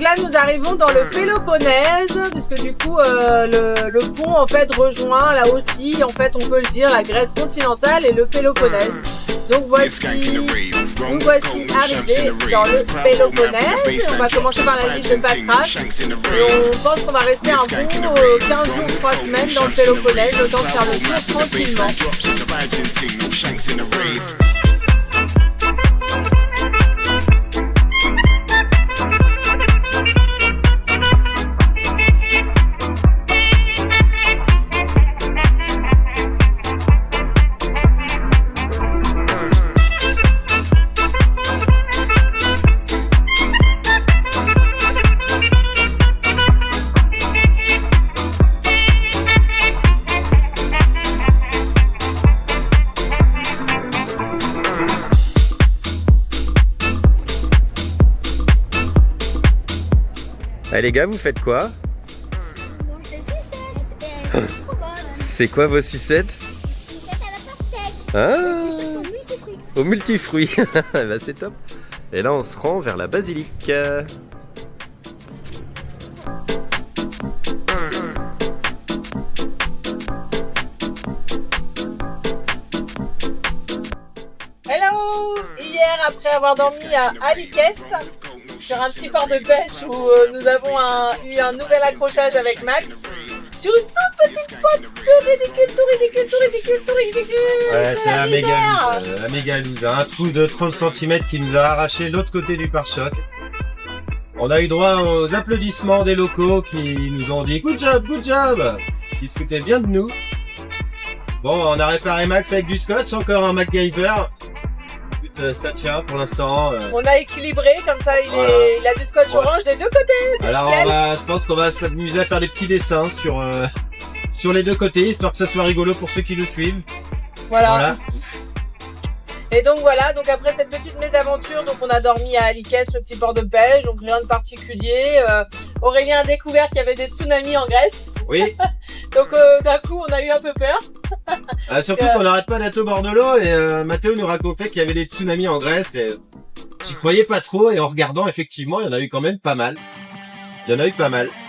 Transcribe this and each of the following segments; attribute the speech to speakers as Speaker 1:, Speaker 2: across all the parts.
Speaker 1: là nous arrivons dans le Péloponnèse, puisque du coup le pont en fait rejoint là aussi, en fait on peut le dire, la Grèce continentale et le Péloponnèse. Donc nous voici arrivés dans le Péloponnèse. On va commencer par la ville de Patras. Et on pense qu'on va rester un bon 15 jours, 3 semaines dans le Péloponnèse, le temps de faire le tour tranquillement.
Speaker 2: Allez les gars, vous faites quoi?
Speaker 3: Bon, je suis trop bonne.
Speaker 2: C'est quoi vos sucettes?
Speaker 3: Sucette à la pastèque.
Speaker 2: Ah,
Speaker 3: Sucette au multifruit.
Speaker 2: au multifruit. Bah, c'est top. Et là on se rend vers la basilique.
Speaker 1: Hello! Hier, après avoir dormi à Alikes, sur un petit port de pêche où nous avons eu un nouvel accrochage avec Max, sur une toute petite pointe tout ridicule.
Speaker 4: Ouais, c'est un méga loose, un trou de 30 cm qui nous a arraché l'autre côté du pare-choc. On a eu droit aux applaudissements des locaux qui nous ont dit good job, qui se foutaient bien de nous. Bon, on a réparé Max avec du scotch, encore un MacGyver. Ça tient pour l'instant.
Speaker 1: On a équilibré, comme ça il a du scotch orange des deux côtés.
Speaker 4: Alors je pense qu'on va s'amuser à faire des petits dessins sur les deux côtés, histoire que ça soit rigolo pour ceux qui nous suivent.
Speaker 1: Voilà. Et donc voilà, donc après cette petite mésaventure, donc on a dormi à Alikes, le petit port de pêche, donc rien de particulier. Aurélien a découvert qu'il y avait des tsunamis en Grèce.
Speaker 4: Oui.
Speaker 1: Donc d'un coup on a eu un peu peur.
Speaker 4: Surtout qu'on n'arrête pas d'être au bord de l'eau et Mathéo nous racontait qu'il y avait des tsunamis en Grèce et j'y croyais pas trop et en regardant effectivement il y en a eu quand même pas mal.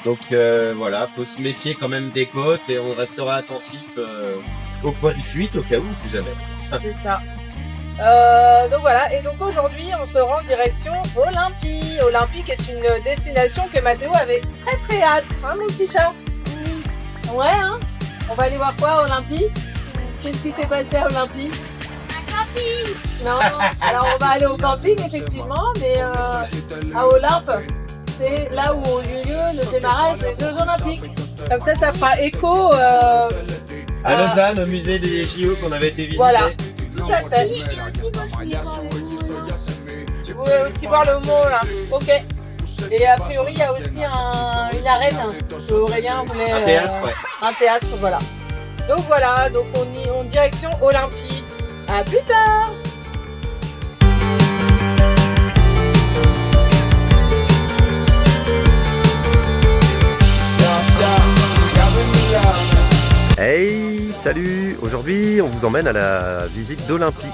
Speaker 4: Donc voilà, faut se méfier quand même des côtes et on restera attentif au point de fuite au cas où, si jamais.
Speaker 1: C'est ça. Donc voilà, et donc aujourd'hui on se rend direction Olympie. Olympie qui est une destination que Mathéo avait très hâte, hein mon petit chat? Ouais hein. On va aller voir quoi à Olympie? Qu'est-ce qui s'est passé à Olympie?
Speaker 3: Un camping.
Speaker 1: Non, alors on va aller au camping effectivement, mais à Olympe, c'est là où ont eu lieu le démarrage des Jeux Olympiques. Comme ça fera écho
Speaker 4: à Lausanne, au musée des JO qu'on avait été visiter.
Speaker 1: Voilà, tout à fait.
Speaker 3: Et aussi, moi, je voulais voir le
Speaker 1: Tu voulais aussi voir le mot là, ok. Et a priori, il y a aussi une arène que Aurélien voulait.
Speaker 4: Un théâtre, ouais.
Speaker 1: Un théâtre, voilà. Donc voilà, donc on direction Olympie. À plus tard.
Speaker 2: Hey, salut! Aujourd'hui, on vous emmène à la visite d'Olympie.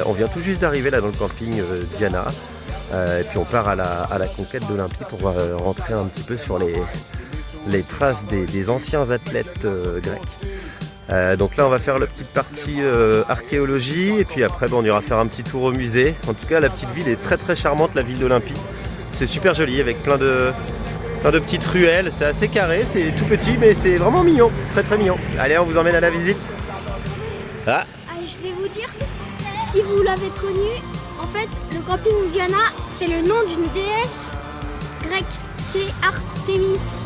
Speaker 2: On vient tout juste d'arriver là dans le camping Diana. Et puis on part à la conquête d'Olympie pour rentrer un petit peu sur les traces des anciens athlètes grecs. Donc là on va faire la petite partie archéologie et puis après on ira faire un petit tour au musée. En tout cas la petite ville est très charmante, la ville d'Olympie. C'est super joli avec plein de petites ruelles, c'est assez carré, c'est tout petit mais c'est vraiment mignon, très mignon. Allez, on vous emmène à la visite.
Speaker 3: Ah, je vais vous dire, si vous l'avez connu, en fait, le camping Diana, c'est le nom d'une déesse grecque, c'est Artémis. C'est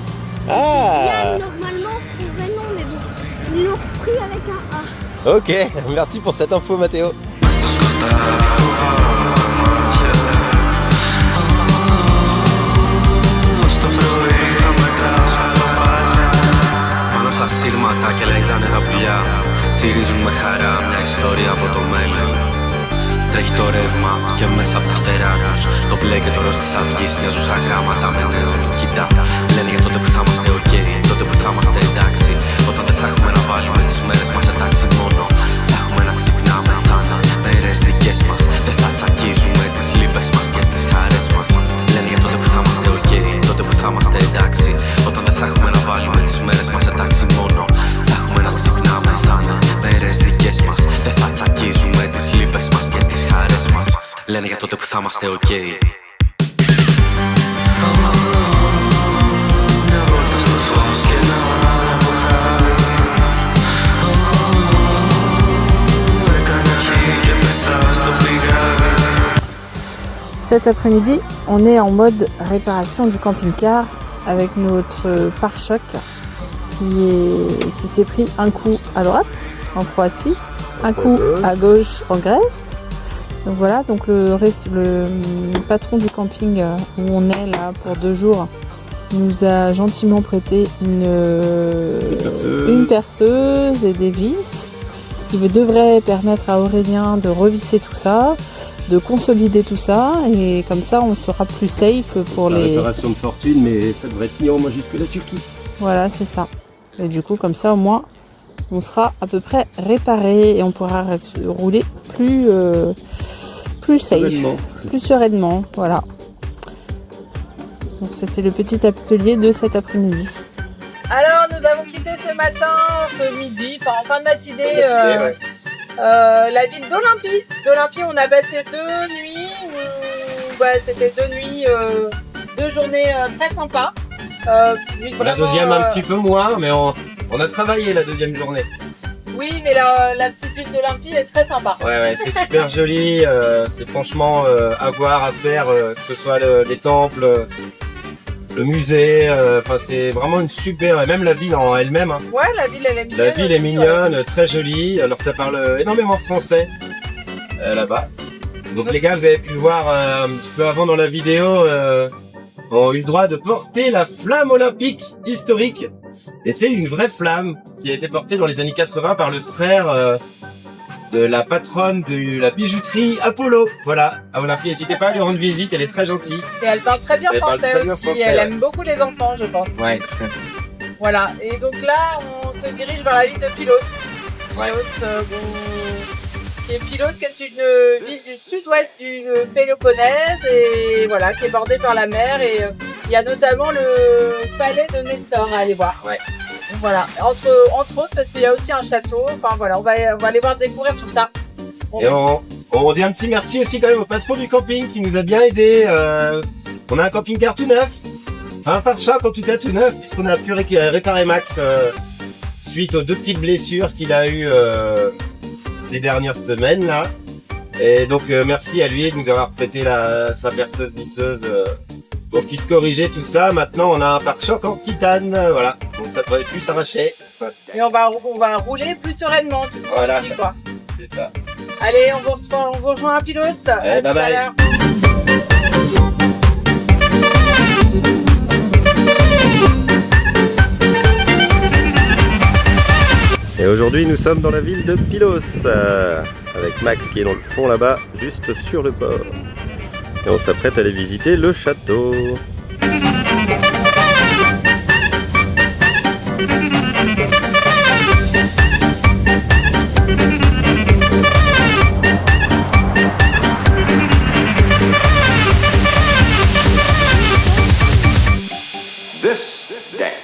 Speaker 3: Diane normalement, son vrai nom, mais bon, ils l'ont repris avec un A.
Speaker 2: Ok, merci pour cette info Mathéo.
Speaker 5: Σύρματα και λέγανε τα πουλιά τσιρίζουν με χαρά μια ιστορία από το μέλλον. Τρέχει το ρεύμα και μέσα από τα φτερά τους το μπλε και το ροζ της αυγής μοιάζουν σαν γράμματα με νέον. Κοίτα, λένε για τότε που θα είμαστε ok, τότε που θα είμαστε εντάξει. Όταν δεν θα έχουμε να βάλουμε τις μέρες μας εντάξει μόνο. Θα έχουμε να ξυπνάμε, θα είναι μέρες δικές μας. Δεν θα τσακίζουμε τις λύπες μας και τις χαρές μας. Λένε για τότε που θα είμαστε ok. εντάξει. Όταν δεν θα έχουμε να βάλουμε τις μέρες μας εντάξει μόνο. Θα έχουμε να ξυπνάμε, θα είναι μέρες δικές μας. Δεν θα τσακίζουμε τις λύπες μας και τις χαρές μας. Λένε για τότε που θα είμαστε ok. Μια βόλτα στο φως και να αποχάρει. Έκανα χει και μέσα στο πηγάδι.
Speaker 1: Cet après-midi, on est en mode réparation du camping-car avec notre pare-choc qui s'est pris un coup à droite en Croatie, un coup à gauche en Grèce. Donc voilà, donc le patron du camping où on est là pour 2 jours nous a gentiment prêté une perceuse et des vis, ce qui devrait permettre à Aurélien de revisser tout ça, de consolider tout ça, et comme ça on sera plus safe pour
Speaker 2: La
Speaker 1: les...
Speaker 2: réparation de fortune, mais ça devrait tenir au moins jusque la Turquie.
Speaker 1: Voilà, c'est ça. Et du coup, comme ça au moins on sera à peu près réparé et on pourra rouler plus safe, plus sereinement, voilà. Donc c'était le petit atelier de cet après-midi. Alors nous avons quitté ce matin, ce midi, enfin en fin de matinée, la ville d'Olympie. D'Olympie, on a passé 2 nuits, c'était 2 nuits, 2 journées très sympas.
Speaker 4: La deuxième un petit peu moins, mais on a travaillé la deuxième journée.
Speaker 1: Oui, mais la petite ville d'Olympie est très sympa.
Speaker 4: Ouais, c'est super joli, c'est franchement à voir, à faire, que ce soit les temples, le musée, enfin c'est vraiment une super, et même la ville en elle-même. Hein.
Speaker 1: Ouais, la ville elle est mignonne.
Speaker 4: La ville est
Speaker 1: aussi,
Speaker 4: mignonne, très jolie, alors ça parle énormément français là-bas. Donc les gars, vous avez pu le voir un petit peu avant dans la vidéo, ont eu le droit de porter la flamme olympique historique. Et c'est une vraie flamme qui a été portée dans les années 80 par le frère de la patronne de la bijouterie Apollo. Voilà, à Olympie, n'hésitez pas à lui rendre visite, elle est très gentille.
Speaker 1: Et elle parle très bien français aussi, elle aime beaucoup les enfants je pense.
Speaker 4: Ouais.
Speaker 1: Voilà, et donc là on se dirige vers la ville de Pylos.
Speaker 4: Ouais.
Speaker 1: Pylos qui est une ville du sud-ouest du Péloponnèse et voilà, qui est bordée par la mer et il y a notamment le palais de Nestor à aller voir.
Speaker 4: Ouais.
Speaker 1: Donc voilà, entre autres parce qu'il y a aussi un château, enfin voilà, on va aller voir découvrir tout ça.
Speaker 4: Et on dit un petit merci aussi quand même au patron du camping qui nous a bien aidé. On a un camping-car tout neuf, enfin un pare-choc en tout cas tout neuf, puisqu'on a pu réparer Max suite aux 2 petites blessures qu'il a eues ces dernières semaines là. Et donc merci à lui de nous avoir prêté sa perceuse visseuse pour qu'il puisse corriger tout ça. Maintenant on a un pare-choc en titane, voilà, donc ça devrait plus s'arracher.
Speaker 1: Et on va rouler plus sereinement du coup,
Speaker 4: voilà.
Speaker 1: Ici, quoi.
Speaker 4: C'est ça.
Speaker 1: Allez, on vous rejoint à Pylos. À tout à l'heure.
Speaker 2: Et aujourd'hui, nous sommes dans la ville de Pylos, avec Max qui est dans le fond là-bas, juste sur le port. Et on s'apprête à aller visiter le château.
Speaker 6: This dance.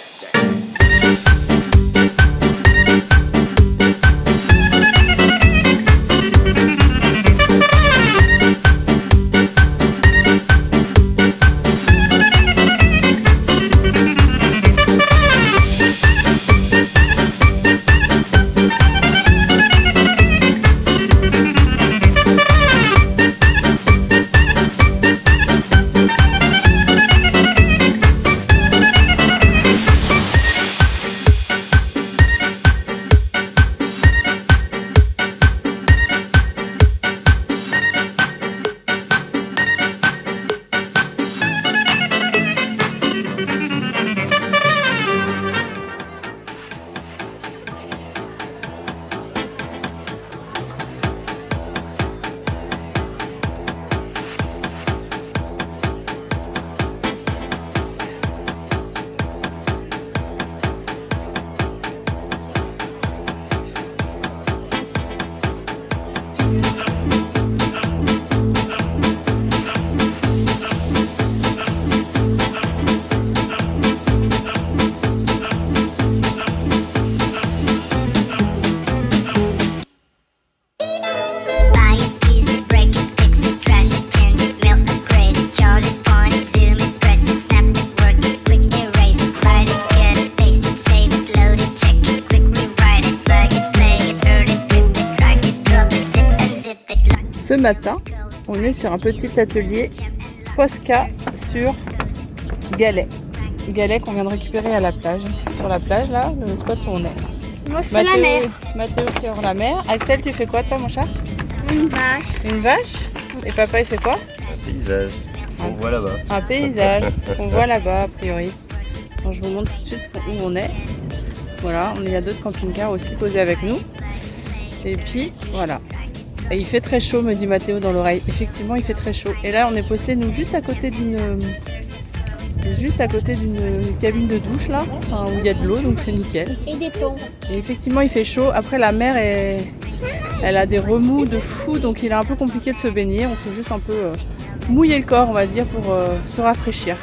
Speaker 1: matin, on est sur un petit atelier Posca sur galets. Galets qu'on vient de récupérer à la plage. Sur la plage, là, le spot où on est.
Speaker 3: Moi, je fais la mer.
Speaker 1: Mathéo sur la mer. Axel, tu fais quoi, toi, mon chat?
Speaker 3: Une vache.
Speaker 1: Une vache? Et papa, il fait quoi?
Speaker 2: Un paysage. On voit là-bas.
Speaker 1: Un paysage, ce qu'on voit là-bas, a priori. Alors, je vous montre tout de suite où on est. Voilà, il y a d'autres camping-cars aussi posés avec nous. Et puis, voilà. Et il fait très chaud, me dit Mathéo dans l'oreille. Effectivement, il fait très chaud. Et là, on est posté, nous, juste à côté d'une cabine de douche, là, enfin, où il y a de l'eau, donc c'est nickel.
Speaker 3: Et des ponts.
Speaker 1: Et effectivement, il fait chaud. Après, la mer, elle a des remous de fou, donc il est un peu compliqué de se baigner. On faut juste un peu mouiller le corps, on va dire, pour se rafraîchir.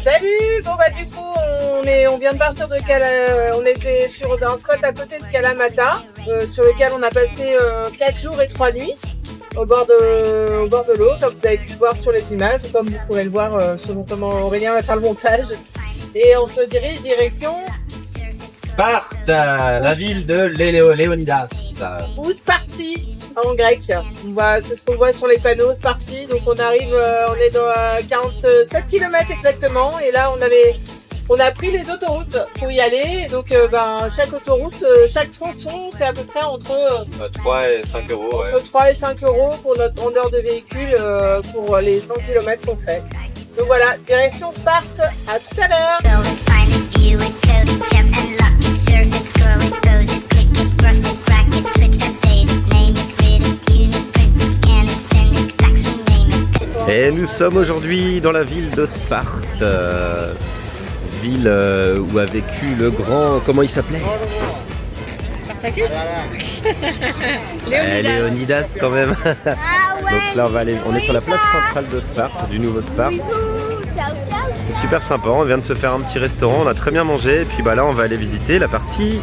Speaker 1: Salut! Bon bah du coup on vient de partir de on était sur un spot à côté de Kalamata sur lequel on a passé 4 jours et 3 nuits au bord de l'eau, comme vous avez pu le voir sur les images, ou comme vous pourrez le voir selon comment Aurélien va faire le montage. Et on se dirige direction
Speaker 4: Sparte, la ville de Léonidas.
Speaker 1: ou Sparti en grec. C'est ce qu'on voit sur les panneaux, Sparti. Donc on arrive, on est dans 47 km exactement. Et là on a pris les autoroutes pour y aller. Et donc chaque autoroute, chaque tronçon, c'est à peu près entre
Speaker 4: 3 et 5 euros. Ouais.
Speaker 1: entre 3 et 5 euros pour notre grandeur de véhicule pour les 100 km qu'on fait. Donc voilà, direction Sparte. À tout à l'heure.
Speaker 2: Et nous sommes aujourd'hui dans la ville de Sparte, ville où a vécu le grand... Comment il s'appelait?
Speaker 1: Spartacus.
Speaker 2: Léonidas quand même.
Speaker 3: Ah ouais.
Speaker 2: Donc là on est sur la place centrale de Sparte, du nouveau Sparte.
Speaker 3: Ciao, ciao.
Speaker 2: C'est super sympa, on vient de se faire un petit restaurant, on a très bien mangé. Et puis là on va aller visiter la partie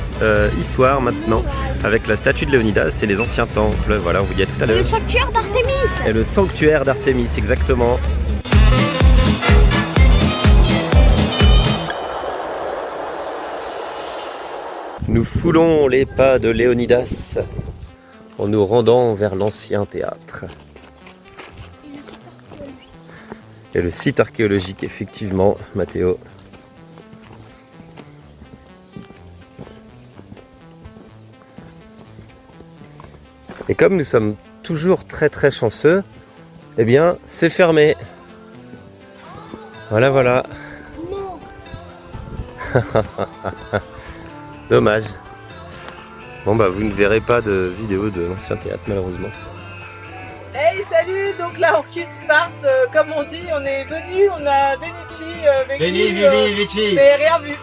Speaker 2: histoire maintenant, avec la statue de Léonidas et les anciens temples. Voilà, on vous dit à tout à l'heure.
Speaker 3: Le sanctuaire d'Artémis.
Speaker 2: Et le sanctuaire d'Artémis, exactement. Nous foulons les pas de Léonidas en nous rendant vers l'ancien théâtre. Et le site archéologique, effectivement, Mathéo. Et comme nous sommes toujours très très chanceux, eh bien c'est fermé. Voilà, voilà.
Speaker 3: Non.
Speaker 2: Dommage. Bon bah vous ne verrez pas de vidéo de l'ancien théâtre malheureusement.
Speaker 1: Hey, salut! Donc là, on quitte Sparte. Comme on dit, on est venu, on a Veni,
Speaker 4: Vici.
Speaker 1: mais rien vu.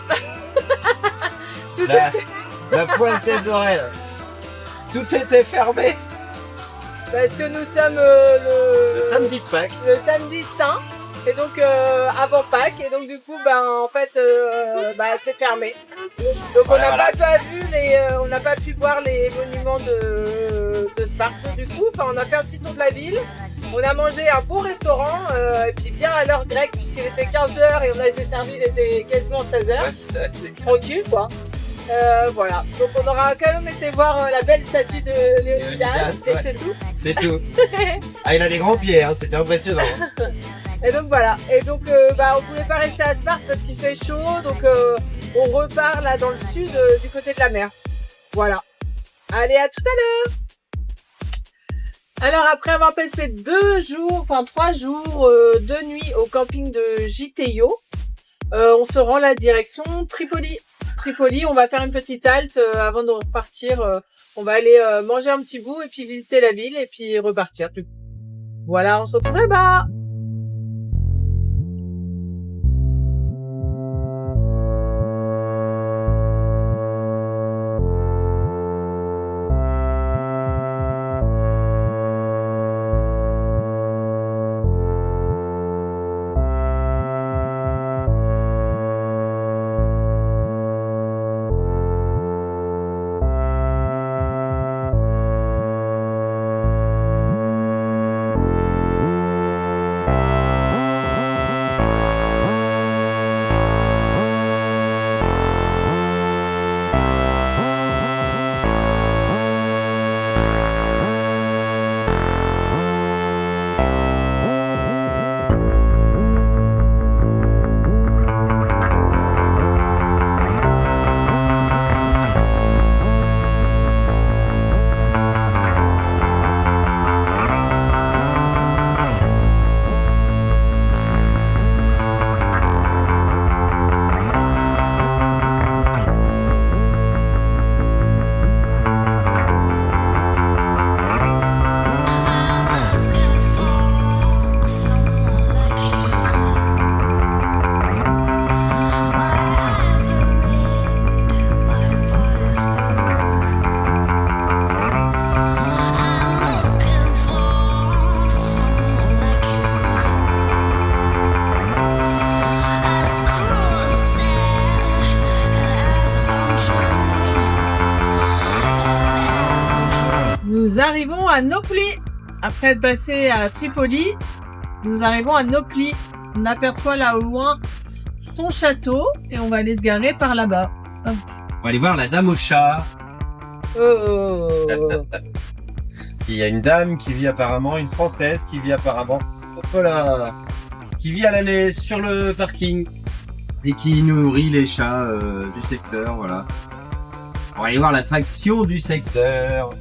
Speaker 1: Tout était...
Speaker 4: La poisse des oreilles. Tout était fermé.
Speaker 1: Parce que nous sommes le
Speaker 4: Samedi de Pâques.
Speaker 1: le samedi saint, et donc avant Pâques, et donc du coup, en fait, c'est fermé. Donc on n'a pas pu voir les monuments de Sparte du coup. Enfin, on a fait un petit tour de la ville. On a mangé un beau restaurant, et puis bien à l'heure grecque, puisqu'il était 15h et on a été servi, il était quasiment 16h.
Speaker 4: Ouais, c'est assez...
Speaker 1: Tranquille, quoi. Voilà, donc on aura quand même été voir la belle statue de Léonidas, et
Speaker 4: ouais.
Speaker 1: c'est tout.
Speaker 4: C'est tout. Ah, il a des grands pieds, hein, c'était impressionnant.
Speaker 1: Et donc voilà, et donc on pouvait pas rester à Sparte parce qu'il fait chaud, donc on repart là dans le sud du côté de la mer. Voilà. Allez, à tout à l'heure. Alors après avoir passé 3 jours, 2 nuits au camping de Giteio, on se rend la direction Tripoli. Tripoli, on va faire une petite halte avant de repartir. On va aller manger un petit bout et puis visiter la ville et puis repartir. Voilà, on se retrouve là-bas. Nous arrivons à Nopli. Après être passé à Tripoli, nous arrivons à Nopli. On aperçoit là au loin son château et on va aller se garer par là-bas. Hop.
Speaker 4: On va aller voir la dame au chat.
Speaker 1: Oh.
Speaker 4: Il y a une dame qui vit apparemment, une Française qui vit apparemment, voilà, qui vit à l'année sur le parking et qui nourrit les chats du secteur, voilà. On va aller voir l'attraction du secteur.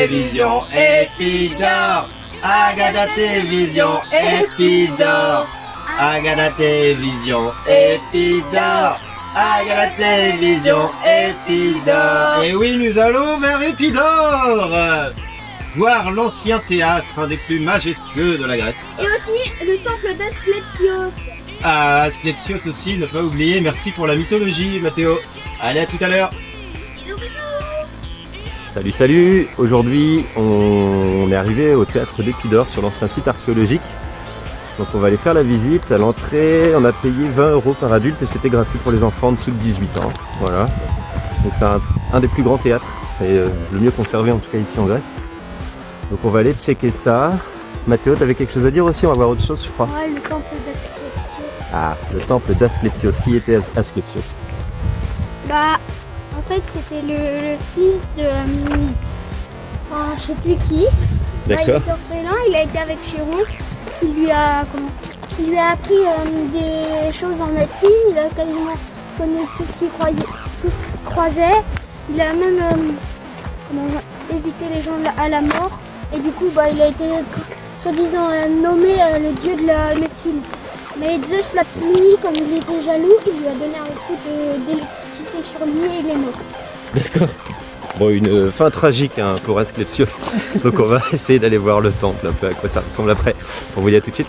Speaker 4: télévision Épidore. Regarde la télévision Épidore. Regarde la télévision Épidore. Regarde la télévision Épidore. Et oui, nous allons vers Épidore, voir l'ancien théâtre, un des plus majestueux de la Grèce.
Speaker 3: Et aussi le temple d'Asclépios.
Speaker 4: Ah, Asclépios aussi, ne pas oublier. Merci pour la mythologie, Mathéo. Allez, à tout à l'heure.
Speaker 2: Salut, salut. Aujourd'hui, on est arrivé au théâtre d'Épidore sur l'ancien site archéologique. Donc on va aller faire la visite. À l'entrée, on a payé 20 € par adulte et c'était gratuit pour les enfants en dessous de 18 ans. Voilà. Donc c'est un des plus grands théâtres, et le mieux conservé en tout cas ici en Grèce. Donc on va aller checker ça. Mathéo, t'avais quelque chose à dire aussi? On va voir autre chose, je crois.
Speaker 3: Ouais, le temple d'Asclépios.
Speaker 2: Ah, le temple d'Asclépios. Qui était Asclépios?
Speaker 3: Bah, en fait, c'était le fils de... Enfin, je sais plus qui. Bah, il
Speaker 2: D'accord.
Speaker 3: était orphelin, il a été avec Chiron, qui lui a appris des choses en médecine. Il a quasiment soigné tout ce qu'il croisait. Il a même évité les gens à la mort. Et du coup, bah, il a été soi-disant nommé le dieu de la médecine. Mais Zeus l'a puni, comme il était jaloux, il lui a donné un coup d'électricité sur lui et il est mort.
Speaker 2: D'accord. Bon, une fin tragique hein, pour Asclépios. Donc on va essayer d'aller voir le temple, un peu à quoi ça ressemble après. On vous dit à tout de suite.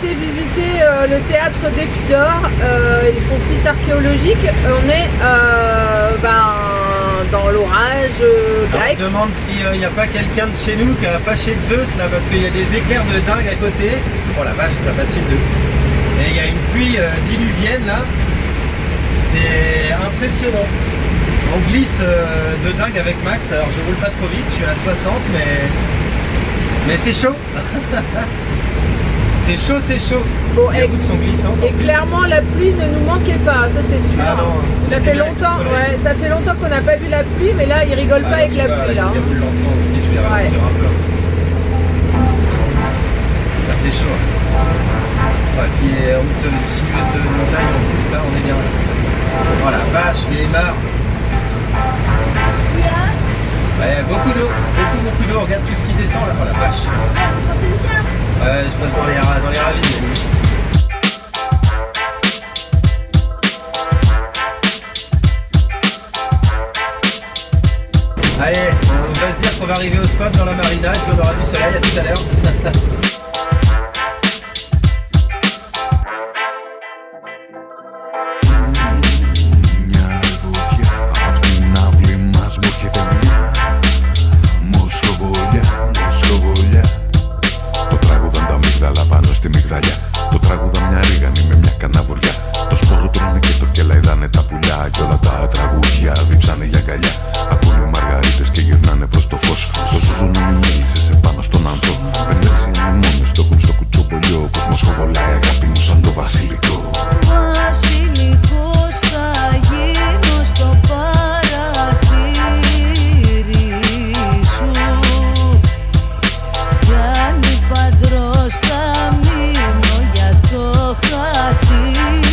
Speaker 1: Visiter le théâtre d'Épidore et son site archéologique. On est dans l'orage grec.
Speaker 4: On se demande s'il n'y a pas quelqu'un de chez nous qui a fâché Zeus là parce qu'il y a des éclairs de dingue à côté. Oh la vache, ça patine de fou. Et il y a une pluie diluvienne là. C'est impressionnant. On glisse de dingue avec Max. Alors je roule pas trop vite, je suis à 60 mais c'est chaud. C'est chaud, c'est chaud.
Speaker 1: Bon,
Speaker 4: les routes sont glissantes.
Speaker 1: Et clairement, la pluie ne nous manquait pas, ça c'est sûr.
Speaker 4: Ah non,
Speaker 1: ça fait longtemps qu'on n'a pas vu la pluie, mais là, il rigole pas avec la pluie. Là.
Speaker 4: Il y a plus longtemps aussi, je vais ralentir un peu. Là, c'est chaud. Ouais, puis en route sinueuse de montagne, en plus, là, on est bien. Oh la vache, les mares. Ouais, beaucoup d'eau, beaucoup d'eau. Regarde tout ce qui descend là. Oh la vache. Ouais, je passe dans les ravines. Allez, on va se dire qu'on va arriver au spot dans la marina et qu'on aura du soleil. À tout à l'heure.
Speaker 7: Κι όλα τα τραγούδια δίψανε για αγκαλιά. Ακούνε μαργαρίτες και γυρνάνε προς το φως. αυτός. Το ζουζουνούν οι μέλισσες επάνω στον ανθό. 56 λεμόνες το έχουν στο κουτσομπολιό. Ο κόσμος χοβολάει αγάπη μου σαν το βασιλικό.
Speaker 8: Βασιλικός θα γίνω στο παραθύρι σου. Κι αν παντρός θα μείνω για το χατήρι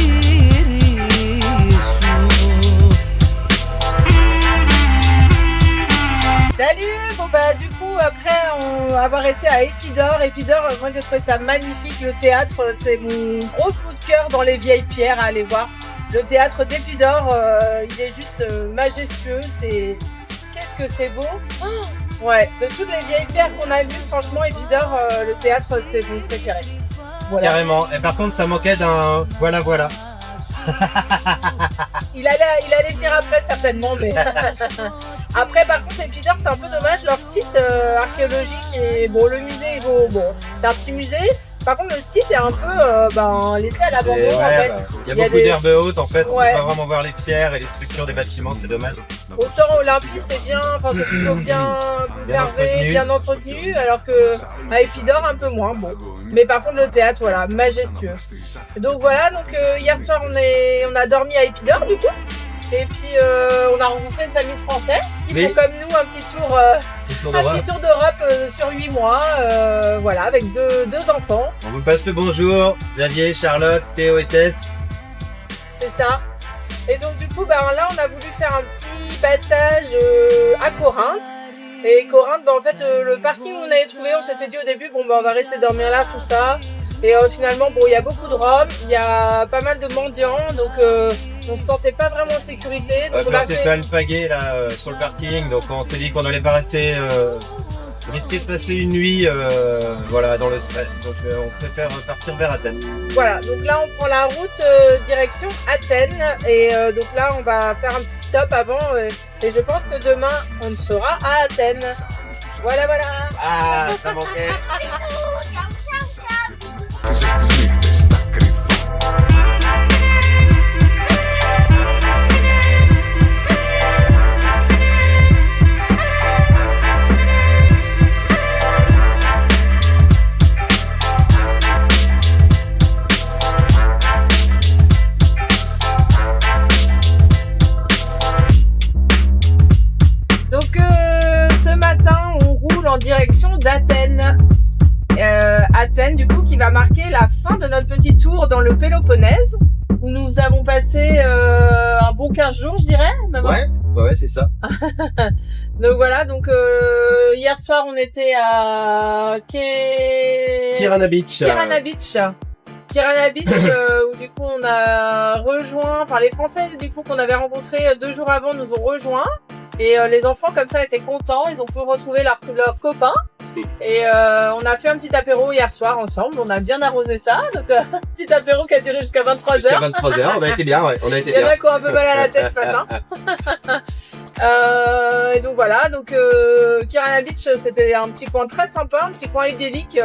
Speaker 8: σου.
Speaker 1: Salut! Bon bah du coup après avoir été à Épidore, moi j'ai trouvé ça magnifique, le théâtre, c'est mon gros coup de cœur dans les vieilles pierres à aller voir. Le théâtre d'Épidore, il est juste majestueux, qu'est-ce que c'est beau! Oh, ouais, de toutes les vieilles pierres qu'on a vues, franchement Épidore, le théâtre c'est mon préféré. Voilà.
Speaker 4: Carrément. Et par contre, ça manquait d'un voilà.
Speaker 1: Il allait venir après certainement, mais après par contre Épidore c'est un peu dommage, leur site archéologique et bon le musée c'est un petit musée. Par contre le site est un peu laissé à l'abandon en fait.
Speaker 4: Il y a beaucoup d'herbes hautes en fait, on
Speaker 1: Ouais.
Speaker 4: peut pas vraiment voir les pierres et les structures des bâtiments, c'est dommage.
Speaker 1: Autant Olympie c'est bien, enfin c'est plutôt bien conservé,
Speaker 4: entretenu.
Speaker 1: bien entretenu, alors que à Épidore un peu moins. Bon, mais par contre le théâtre voilà majestueux. Donc voilà, hier soir on a dormi à Épidore du coup, et puis on a rencontré une famille de Français qui font comme nous un petit tour d'Europe sur 8 mois, voilà avec deux enfants.
Speaker 4: On vous passe le bonjour, Xavier, Charlotte, Théo et Tess.
Speaker 1: C'est ça. Et donc du coup, là, on a voulu faire un petit passage à Corinthe. Et Corinthe, en fait, le parking qu'on avait trouvé, on s'était dit au début, on va rester dormir là, tout ça. Et finalement, il y a beaucoup de Roms, il y a pas mal de mendiants, donc on se sentait pas vraiment en sécurité. Donc
Speaker 4: On s'est fait alpaguer là sur le parking, donc on s'est dit qu'on n'allait pas rester risquer de passer une nuit dans le stress. Donc on préfère partir vers Athènes.
Speaker 1: Voilà, donc là on prend la route direction Athènes et donc là on va faire un petit stop avant et je pense que demain on sera à Athènes. Voilà.
Speaker 4: Ah, ça manquait.
Speaker 7: Και ζες τις νύχτες στα κρυφά.
Speaker 1: Donc ce matin on roule en direction d'Athènes. Athènes du coup qui va marquer la fin de notre petit tour dans le Péloponnèse où nous avons passé un bon 15 jours je dirais même.
Speaker 4: Ouais, c'est ça.
Speaker 1: Donc voilà, hier soir on était à
Speaker 4: Tirana Beach.
Speaker 1: Tirana Beach où du coup on a rejoint, les Français du coup qu'on avait rencontrés 2 jours avant nous ont rejoints et les enfants comme ça étaient contents, ils ont pu retrouver leurs copains. Et on a fait un petit apéro hier soir ensemble, on a bien arrosé ça, donc un petit apéro qui a duré jusqu'à 23h.
Speaker 4: Jusqu'à 23h, on a été bien, ouais, on a été
Speaker 1: Il y en
Speaker 4: bien.
Speaker 1: a qui ont un peu mal à la tête ce matin. Et donc voilà, Tirana Beach c'était un petit coin très sympa, un petit coin idyllique,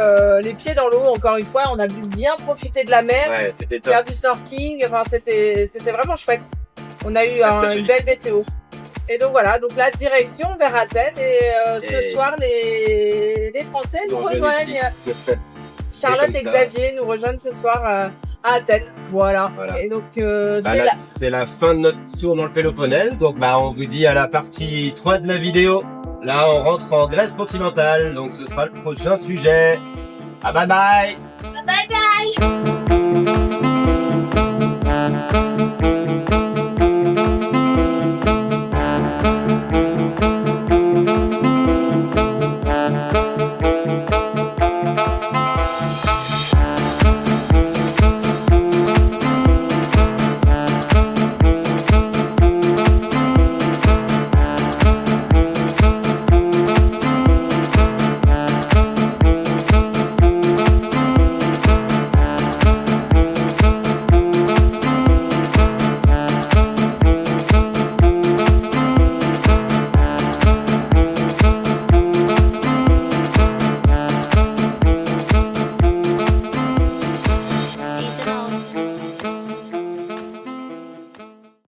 Speaker 1: les pieds dans l'eau encore une fois, on a pu bien profiter de la mer,
Speaker 4: Ouais, c'était top.
Speaker 1: faire du snorkeling, c'était vraiment chouette. On a eu une belle météo. Et donc voilà, la direction vers Athènes et ce soir les Français nous rejoignent. Charlotte et Xavier nous rejoignent ce soir à Athènes. Voilà. Et donc
Speaker 4: c'est la fin de notre tour dans le Péloponnèse. Donc on vous dit à la partie 3 de la vidéo. Là on rentre en Grèce continentale. Donc ce sera le prochain sujet. Ah bye bye.
Speaker 3: Bye bye.